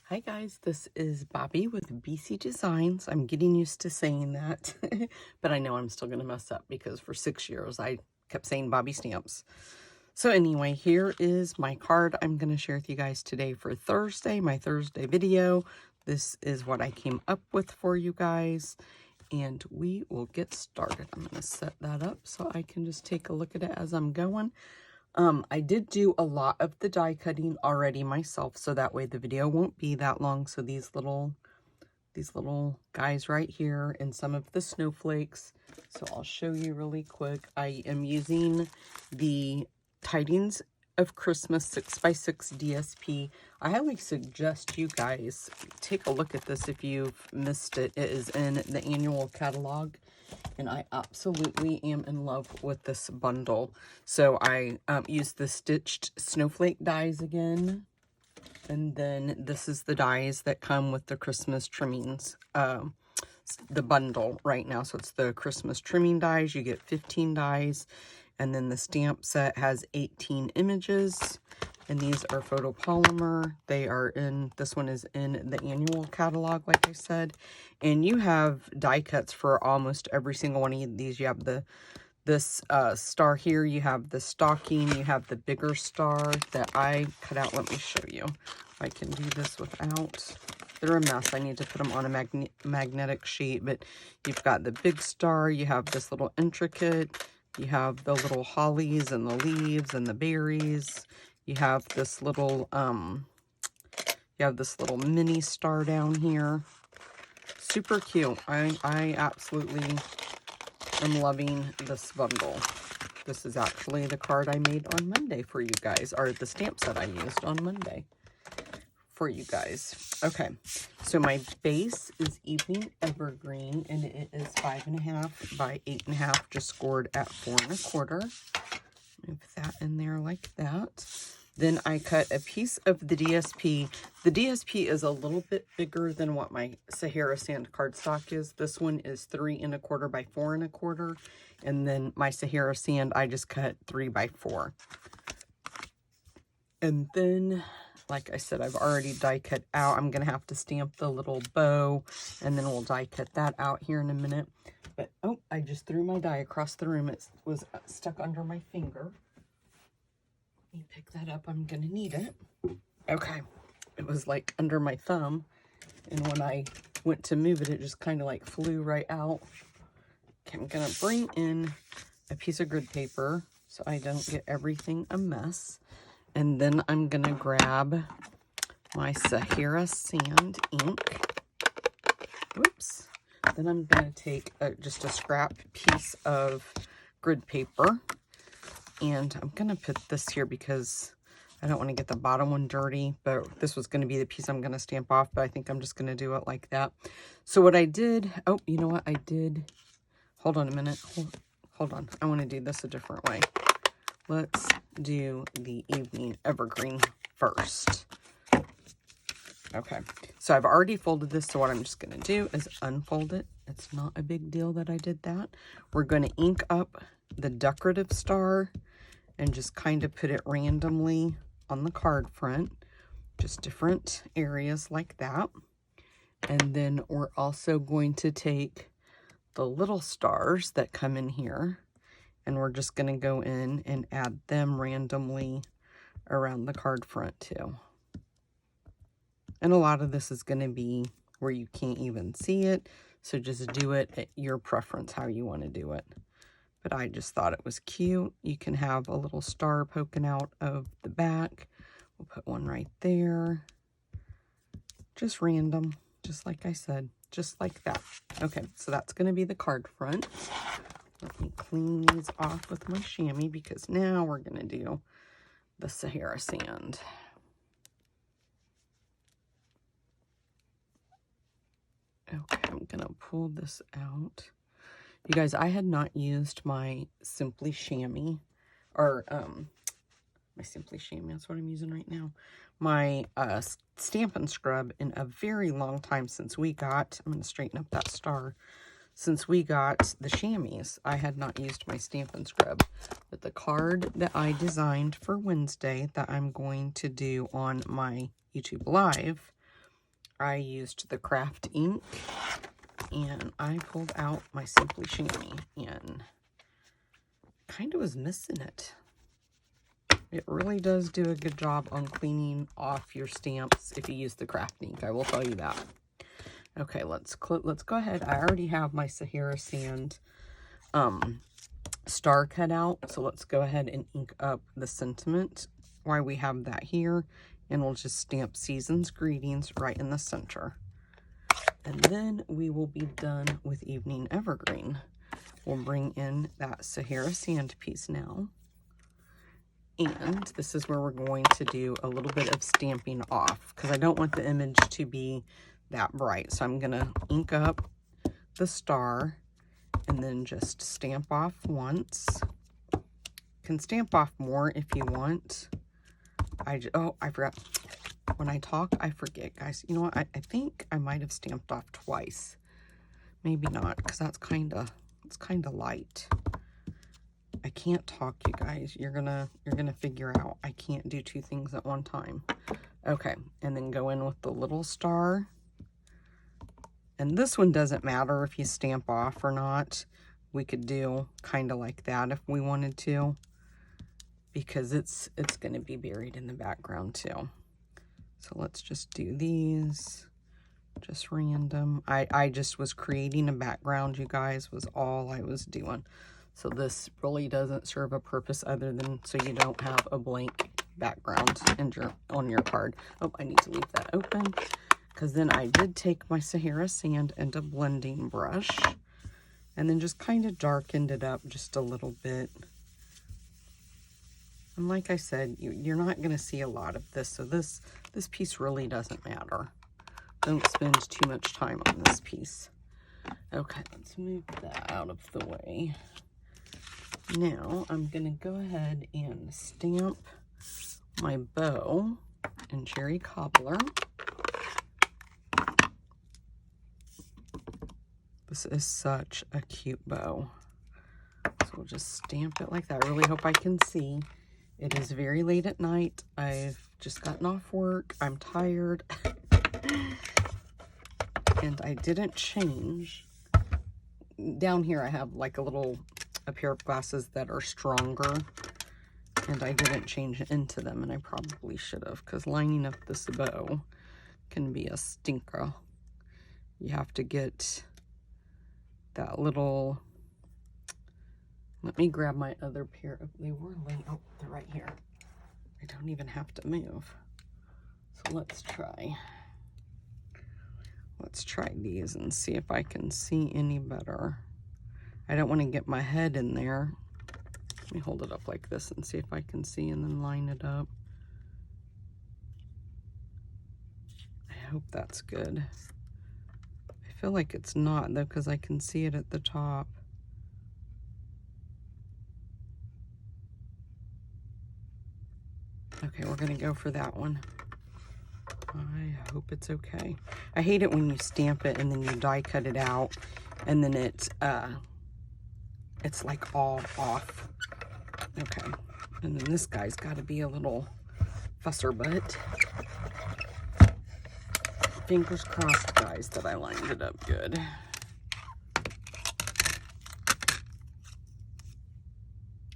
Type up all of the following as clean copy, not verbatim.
Hi guys, this is Bobby with BC Designs. I'm getting used to saying that, but I know I'm still going to mess up because for 6 years I kept saying Bobby Stamps. So anyway, here is my card I'm going to share with you guys today for Thursday, my Thursday video. This is what I came up with for you guys, and we will get started. I'm going to set that up so I can just take a look at it as I'm going. I did do a lot of the die cutting already myself, so that way the video won't be that long. So these little guys right here and some of the snowflakes. So I'll show you really quick. I am using the Tidings of Christmas 6x6 DSP. I highly suggest you guys take a look at this if you've missed it. It is in the annual catalog, and I absolutely am in love with this bundle. So I used the stitched snowflake dies again, and then this is the dies that come with the Christmas trimmings, the bundle right now. So it's the Christmas trimming dies. You get 15 dies, and then the stamp set has 18 images, and these are photopolymer. They are in, this one is in the annual catalog, like I said, and you have die cuts for almost every single one of these. You have this star here, you have the stocking, you have the bigger star that I cut out. Let me show you. I can do this without, they're a mess. I need to put them on a magnetic sheet, but you've got the big star, you have this little intricate, you have the little hollies and the leaves and the berries, you have this little mini star down here. Super cute. I absolutely am loving this bundle. This is actually the card I made on Monday for you guys, or the stamp set I used on Monday for you guys. Okay, so my base is Evening Evergreen, and it is 5.5 by 8.5, just scored at 4.25. Move that in there like that. Then I cut a piece of the DSP. The DSP is a little bit bigger than what my Sahara Sand cardstock is. This one is 3.25 by 4.25. And then my Sahara Sand, I just cut 3 by 4. And then, like I said, I've already die cut out. I'm going to have to stamp the little bow, and then we'll die cut that out here in a minute. But, oh, I just threw my die across the room. It was stuck under my finger. Let me pick that up. I'm going to need it. Okay. It was like under my thumb, and when I went to move it, it just kind of like flew right out. Okay, I'm going to bring in a piece of grid paper so I don't get everything a mess. And then I'm going to grab my Sahara Sand ink. Whoops. Then I'm going to take just a scrap piece of grid paper. And I'm going to put this here because I don't want to get the bottom one dirty. But this was going to be the piece I'm going to stamp off. But I think I'm just going to do it like that. So what I did... Oh, you know what I did? Hold on a minute. Hold on. I want to do this a different way. Let's do the Evening Evergreen first. Okay, so I've already folded this, so what I'm just going to do is unfold it. It's not a big deal that I did that. We're going to ink up the decorative star and just kind of put it randomly on the card front, just different areas like that. And then we're also going to take the little stars that come in here, and we're just going to go in and add them randomly around the card front too. And a lot of this is going to be where you can't even see it. So just do it at your preference, how you want to do it. But I just thought it was cute. You can have a little star poking out of the back. We'll put one right there. Just random, just like I said, just like that. Okay, so that's going to be the card front. Let me clean these off with my chamois because now we're going to do the Sahara Sand. Okay, I'm going to pull this out. You guys, I had not used my Simply Chamois, or my Simply Chamois, that's what I'm using right now. My Stampin' Scrub in a very long time since we got, I'm going to straighten up that star. Since we got the chamois, I had not used my Stampin' Scrub. But the card that I designed for Wednesday that I'm going to do on my YouTube Live I used the craft ink, and I pulled out my Simply Chamois and kind of was missing it. It really does do a good job on cleaning off your stamps if you use the craft ink. I will tell you that. Okay, let's go ahead. I already have my Sahara Sand star cut out, so let's go ahead and ink up the sentiment while we have that here, and we'll just stamp Season's Greetings right in the center. And then we will be done with Evening Evergreen. We'll bring in that Sahara Sand piece now. And this is where we're going to do a little bit of stamping off, because I don't want the image to be that bright. So I'm going to ink up the star and then just stamp off once. You can stamp off more if you want. Oh, I forgot. When I talk, I forget, guys. You know what? I think I might have stamped off twice. Maybe not, because it's kind of light. I can't talk, you guys. You're gonna figure out I can't do two things at one time. Okay, and then go in with the little star. And this one doesn't matter if you stamp off or not. We could do kind of like that if we wanted to, because it's going to be buried in the background too. So let's just do these, just random. I just was creating a background, you guys, was all I was doing. So this really doesn't serve a purpose other than so you don't have a blank background on your card. Oh, I need to leave that open, because then I did take my Sahara Sand and a blending brush and then just kind of darkened it up just a little bit. And like I said, you're not going to see a lot of this, so this piece really doesn't matter. Don't spend too much time on this piece. Okay, let's move that out of the way. Now I'm going to go ahead and stamp my bow in Cherry Cobbler. This is such a cute bow. So we'll just stamp it like that. I really hope I can see. It is very late at night. I've just gotten off work. I'm tired. And I didn't change. Down here I have like a pair of glasses that are stronger. And I didn't change into them. And I probably should have, because lining up this bow can be a stinker. You have to get that little... Let me grab my other pair of, they were laying, oh, they're right here. I don't even have to move. So let's try these and see if I can see any better. I don't want to get my head in there. Let me hold it up like this and see if I can see and then line it up. I hope that's good. I feel like it's not though, because I can see it at the top. Okay, we're going to go for that one. I hope it's okay. I hate it when you stamp it and then you die cut it out and then it's like all off. Okay, and then this guy's got to be a little fusser butt. Fingers crossed, guys, that I lined it up good.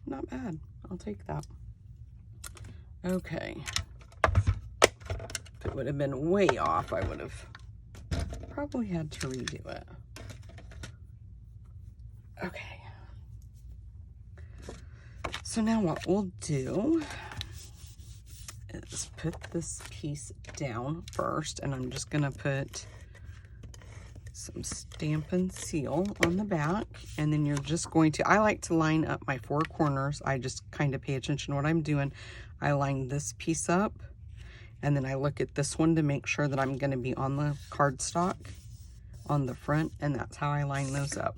Not bad. I'll take that. Okay. If it would have been way off, I would have probably had to redo it. Okay. So now what we'll do is put this piece down first, and I'm just going to put some Stampin' Seal on the back, and then you're just going to, I like to line up my four corners. I just kind of pay attention to what I'm doing. I line this piece up, and then I look at this one to make sure that I'm going to be on the cardstock on the front, and that's how I line those up.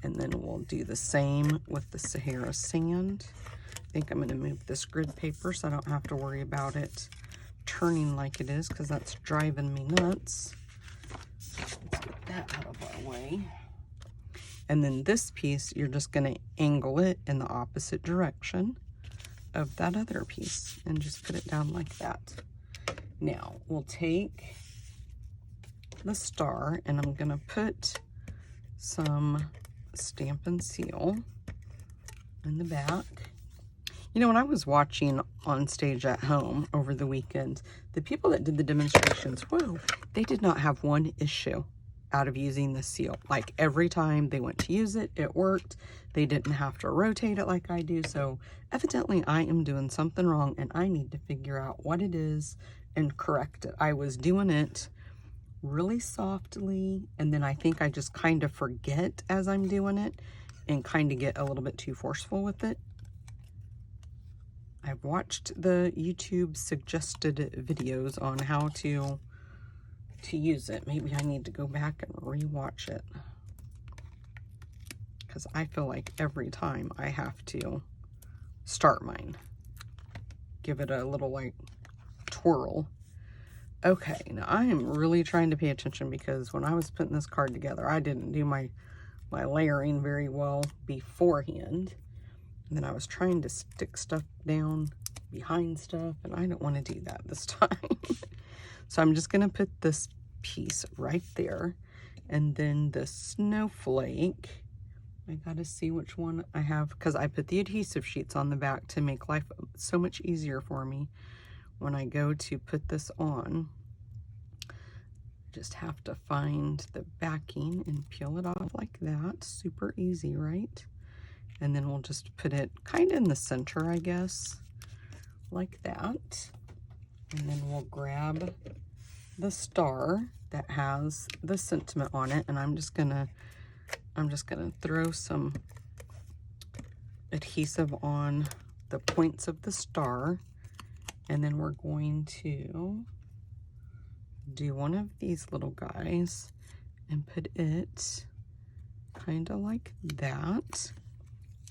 And then we'll do the same with the Sahara Sand. I think I'm going to move this grid paper so I don't have to worry about it turning like it is, because that's driving me nuts. Let's get that out of our way. And then this piece, you're just going to angle it in the opposite direction of that other piece and just put it down like that. Now we'll take the star, and I'm gonna put some Stampin' Seal in the back. You know, when I was watching on stage at home over the weekend, the people that did the demonstrations, whoa, they did not have one issue out of using the seal. Like every time they went to use it, it worked. They didn't have to rotate it like I do. So evidently I am doing something wrong and I need to figure out what it is and correct it. I was doing it really softly, and then I think I just kind of forget as I'm doing it and kind of get a little bit too forceful with it. I've watched the YouTube suggested videos on how to use it. Maybe I need to go back and re-watch it, because I feel like every time I have to start mine, give it a little like twirl. Okay, now I am really trying to pay attention, because when I was putting this card together, I didn't do my layering very well beforehand. And then I was trying to stick stuff down behind stuff, and I don't want to do that this time. So I'm just going to put this piece right there. And then the snowflake, I got to see which one I have, because I put the adhesive sheets on the back to make life so much easier for me when I go to put this on. Just have to find the backing and peel it off like that. Super easy, right? And then we'll just put it kind of in the center, I guess, like that. And then we'll grab the star that has the sentiment on it, and I'm just gonna throw some adhesive on the points of the star, and then we're going to do one of these little guys and put it kind of like that.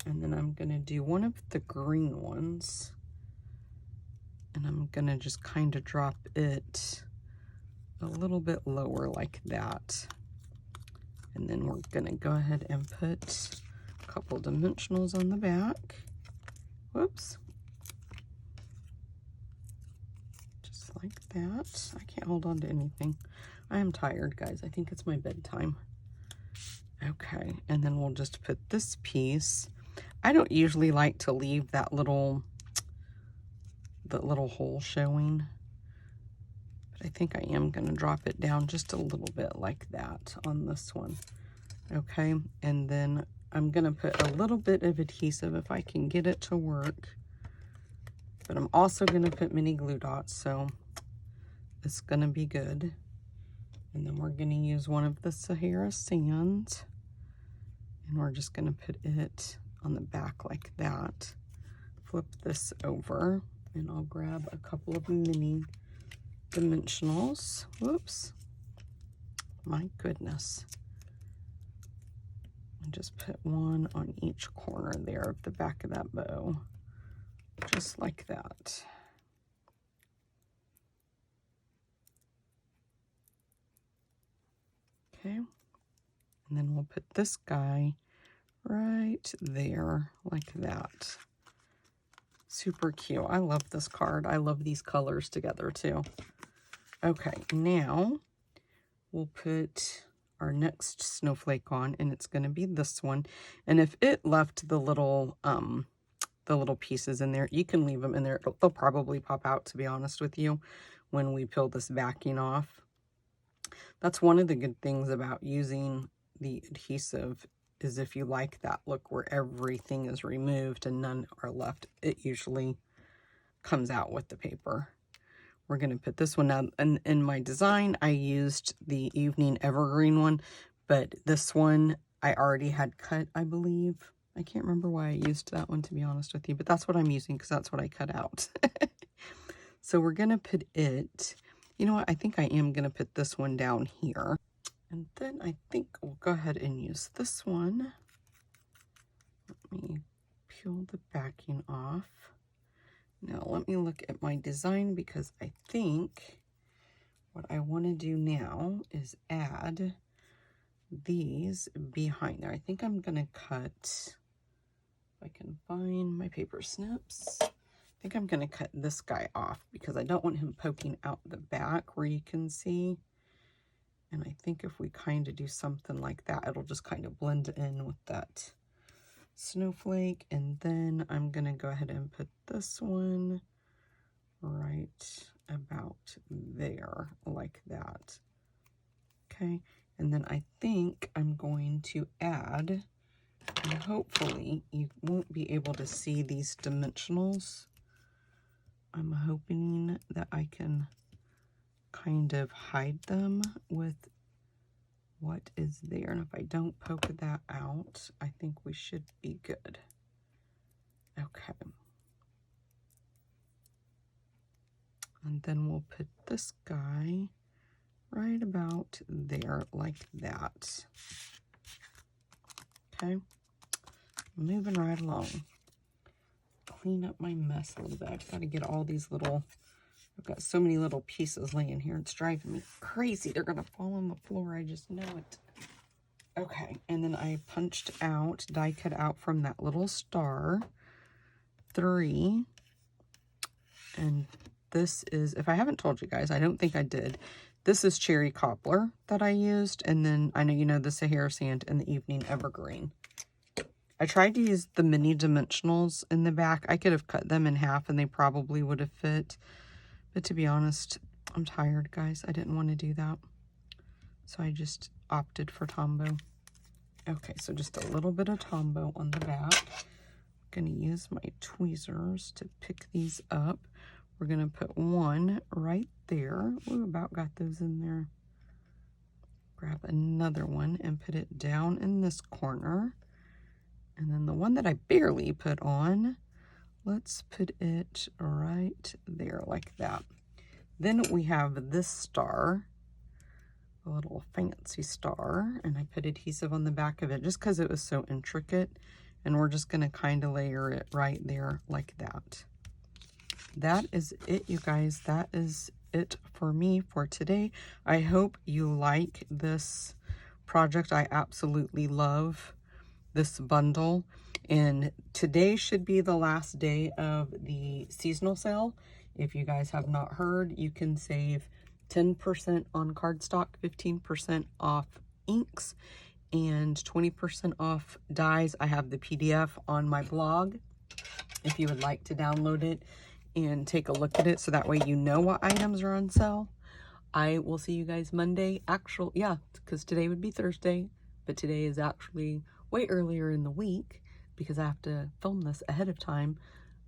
And then I'm going to do one of the green ones, and I'm going to just kind of drop it a little bit lower like that. And then we're going to go ahead and put a couple dimensionals on the back. Whoops. Just like that. I can't hold on to anything. I am tired, guys. I think it's my bedtime. Okay, and then we'll just put this piece. I don't usually like to leave that little hole showing, but I think I am going to drop it down just a little bit like that on this one. Okay, and then I'm going to put a little bit of adhesive if I can get it to work, but I'm also going to put mini glue dots, so it's going to be good. And then we're going to use one of the Sahara sands, and we're just going to put it on the back like that. Flip this over, and I'll grab a couple of mini dimensionals. Whoops. My goodness. And just put one on each corner there of the back of that bow. Just like that. Okay. And then we'll put this guy right there like that. Super cute. I love this card. I love these colors together too. Okay, now we'll put our next snowflake on, and it's going to be this one. And if it left the little pieces in there, you can leave them in there. They'll probably pop out, to be honest with you, when we peel this backing off. That's one of the good things about using the adhesive, is if you like that look where everything is removed and none are left, it usually comes out with the paper. We're going to put this one out. And in my design, I used the Evening Evergreen one, but this one I already had cut, I believe. I can't remember why I used that one, to be honest with you, but that's what I'm using because that's what I cut out. So we're going to put it, you know what, I think I am going to put this one down here. And then I think we'll go ahead and use this one. Let me peel the backing off. Now let me look at my design, because I think what I want to do now is add these behind there. I think I'm going to cut, if I can find my paper snips, I think I'm going to cut this guy off because I don't want him poking out the back where you can see. And I think if we kind of do something like that, it'll just kind of blend in with that snowflake. And then I'm going to go ahead and put this one right about there, like that. Okay, and then I think I'm going to add, and hopefully you won't be able to see these dimensionals. I'm hoping that I can kind of hide them with what is there. And if I don't poke that out, I think we should be good. Okay. And then we'll put this guy right about there, like that. Okay. Moving right along. Clean up my mess a little bit. I've got to get all these little, I've got so many little pieces laying here. It's driving me crazy. They're going to fall on the floor. I just know it. Okay. And then I punched out, die cut out from that little star, 3. And this is, if I haven't told you guys, I don't think I did. This is cherry cobbler that I used. And then I know you know the Sahara sand and the evening evergreen. I tried to use the mini dimensionals in the back. I could have cut them in half and they probably would have fit. But to be honest, I'm tired, guys. I didn't want to do that. So I just opted for Tombow. Okay, so just a little bit of Tombow on the back. I'm going to use my tweezers to pick these up. We're going to put one right there. We about got those in there. Grab another one and put it down in this corner. And then the one that I barely put on, let's put it right there like that. Then we have this star, a little fancy star, and I put adhesive on the back of it just because it was so intricate. And we're just going to kind of layer it right there like that. That is it, you guys. That is it for me for today. I hope you like this project. I absolutely love this bundle, and today should be the last day of the seasonal sale. If you guys have not heard, you can save 10% on cardstock, 15% off inks, and 20% off dies. I have the PDF on my blog if you would like to download it and take a look at it so that way you know what items are on sale. I will see you guys Monday. Yeah, because today would be Thursday, but today is actually way earlier in the week because I have to film this ahead of time.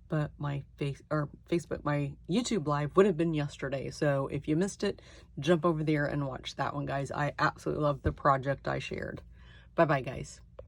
But my Facebook, my YouTube live would have been yesterday. So if you missed it, jump over there and watch that one, guys. I absolutely love the project I shared. Bye-bye, guys.